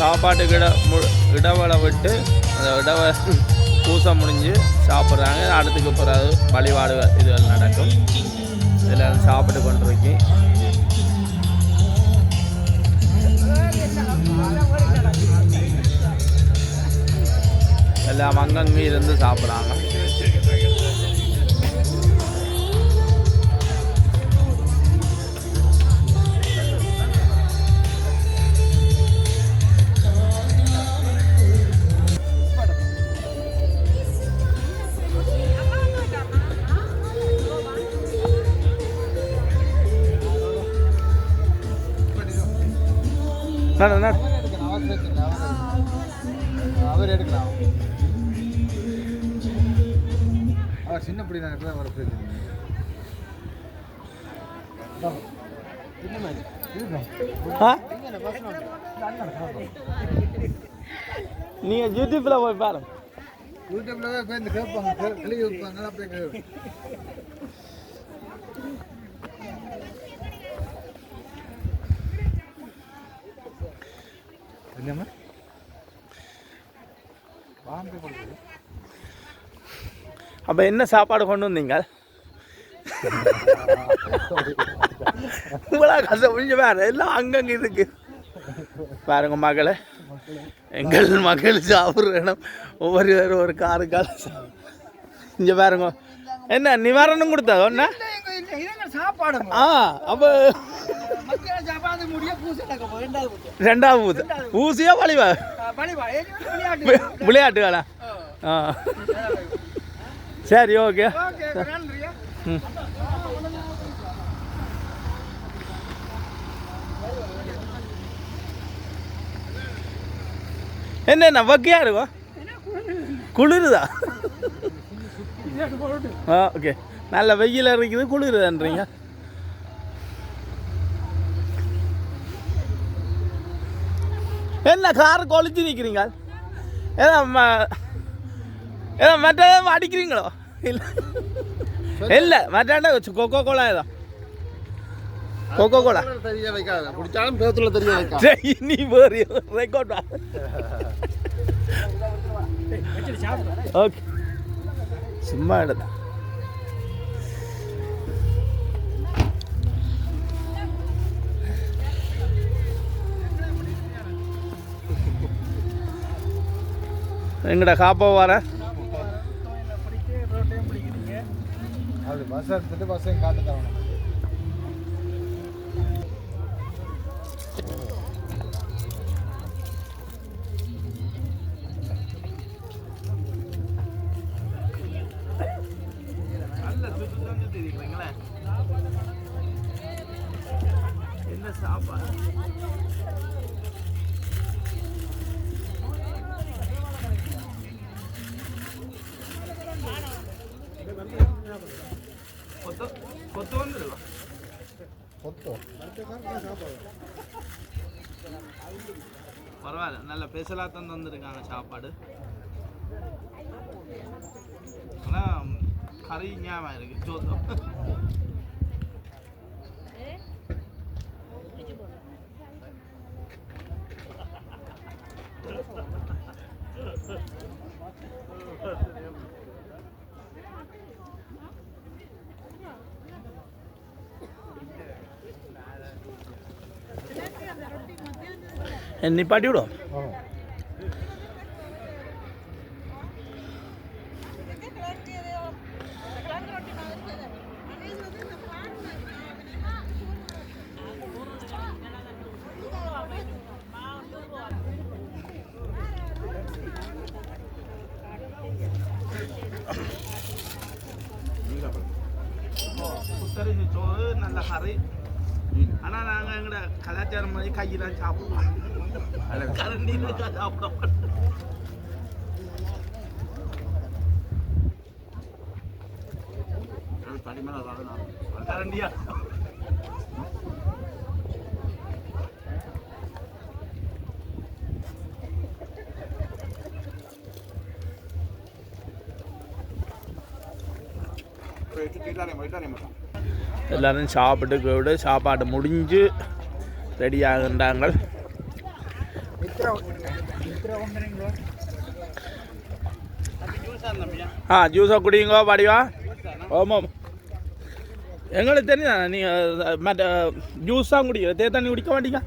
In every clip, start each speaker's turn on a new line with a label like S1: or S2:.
S1: சாப்பாட்டுக்கு இடவளை விட்டு அந்த பூசை முடிஞ்சு சாப்பிட்றாங்க. அடுத்துக்கு பிறகு வழிபாடு இதுகள் நடக்கும். இதில் சாப்பிட்டு கொண்டிருக்கேன். எல்லாம் அங்கங்கே இருந்து சாப்பிட்றாங்க.
S2: அவர் எடுக்கலாம். அவர் சின்ன பிடி நான் வர
S1: நீங்க யூடியூப்ல போய் பாருங்க.
S2: யூடியூப்ல போய் இந்த கேட்பாங்க, கிளி வைப்பாங்க, அப்படியே
S1: அப்போ என்ன சாப்பாடு கொண்டு வந்தீங்க? உங்களா கஷ்டம் முடிஞ்ச வேறு எல்லாம் அங்கங்கே இருக்கு பாருங்க மக்களை. எங்கள் மகள் சாப்பிட்ற இடம் ஒவ்வொரு ஒரு காருக்கால இங்கே பாருங்க. என்ன நிவாரணம் கொடுத்தா ஒன்னா அப்போ ரெண்டாவது பூசை பூசியா வழிவா விளையாட்டு வேலை. சரி ஓகே. என்ன வக்கையா இருக்கும்? குளிருதா? ஓகே. நல்ல வெயில் இருக்குது, குளிருதான்றீங்க. என்ன காரை கொளிச்சு நிற்கிறீங்க? ஏதோ மற்ற அடிக்கிறீங்களோ? இல்லை இல்லை மற்ற கொக்கோ கோலா ஏதோ கொக்கோ கோலா
S2: தெரிய வைக்காத குடிச்சாலும் பேத்துல தெரிய வைக்காத.
S1: நீ வேறு ரெக்கார்ட் ஓகே சும்மா எடுத்தா. எங்கடா காப்பா வர
S2: பஸ் எடுத்துட்டு பஸ்ஸையும் காட்டு தரணும்.
S1: என்ன சாப்பாடு பரவாயில்ல, நல்ல ஸ்பெஷலாக தான் வந்துருக்காங்க சாப்பாடு. ஆனால் கறி ஞாபகம் இருக்கு சோத்தம். நிப்பாட்டி விடும். புத்தரிசி சோறு நல்ல கறி. ஆனால் நாங்கள் எங்களோட கலாச்சாரம் மாதிரி கையெல்லாம் சாப்பிடுவோம், கரண்டியில் சாப்பிட மாட்டோம். கரண்டியா எல்லாரும் சாப்பிட்டு சாப்பாடு முடிஞ்சு ரெடி ஆகின்றாங்க. ஜூஸை குடிங்க பாடிவா. ஆமாம், எங்களுக்கு தெரியுதா நீங்கள் மற்ற ஜூஸ் தான் குடிக்க, தே தண்ணி குடிக்க மாட்டீங்க.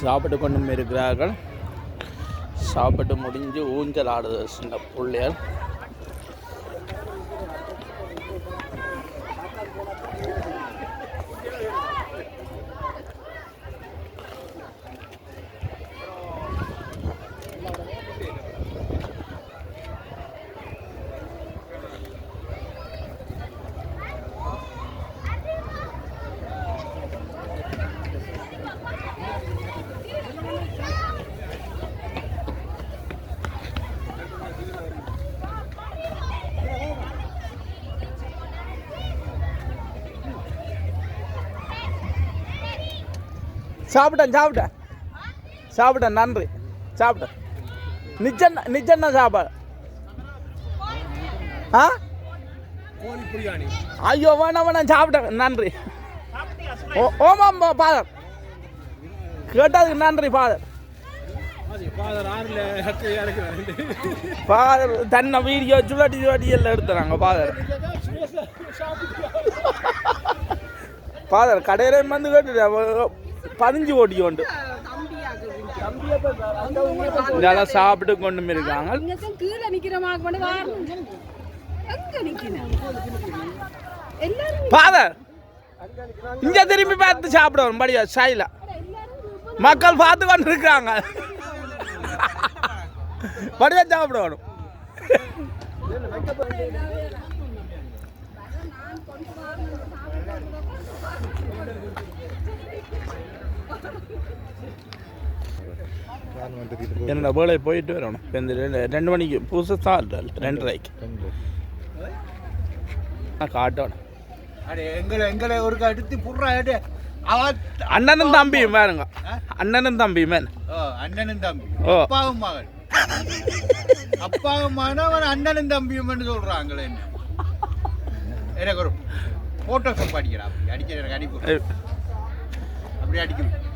S1: சாப்பிட்டு கொண்டும் இருக்கிறார்கள். சாப்பிட்டு முடிஞ்சு ஊஞ்சல் ஆடுது சின்ன பிள்ளைகள். சாப்பிட்டேன் நன்றி. சாப்பிட்டேன் நிச்சன்னா சாப்பாடு. ஐயோ வேணாம் சாப்பிட்டேன் நன்றி. ஓமாம் ஃபாதர், கேட்டதுக்கு நன்றி ஃபாதர். ஃபாதர் தன்னை வீடியோ சுவாட்டி எல்லாம் எடுத்துறாங்க ஃபாதர். ஃபாதர் கடையில வந்து கேட்டு 15 ஓட்டி கொண்டு இதெல்லாம் சாப்பிட்டு கொண்டு இருக்காங்க. ஃபாதர் இங்க திரும்பி பார்த்து சாப்பிடுவோம் படியா ஸ்டைல. மக்கள் பார்த்து கொண்டு இருக்காங்க, படியா சாப்பிடணும். என்னோட வேலை போயிட்டு வரணும். இந்த 2 மணிக்கு புதுசாக ஸ்டார்ட் 2:30க்கு காட்டணும்.
S2: எங்களை ஒரு அடுத்து புடுறாடு
S1: அண்ணனும் தம்பியும் பாருங்க. அண்ணனும் தம்பியும்
S2: அண்ணனும் தம்பி அப்பாவும் மகன் அப்பாவும் மகன் அண்ணனும் தம்பியும் சொல்றாங்களே. எனக்கு ஒரு போட்டோ படிக்கிறா அடிக்க அனுப்பி அப்படி அடிக்கணும்.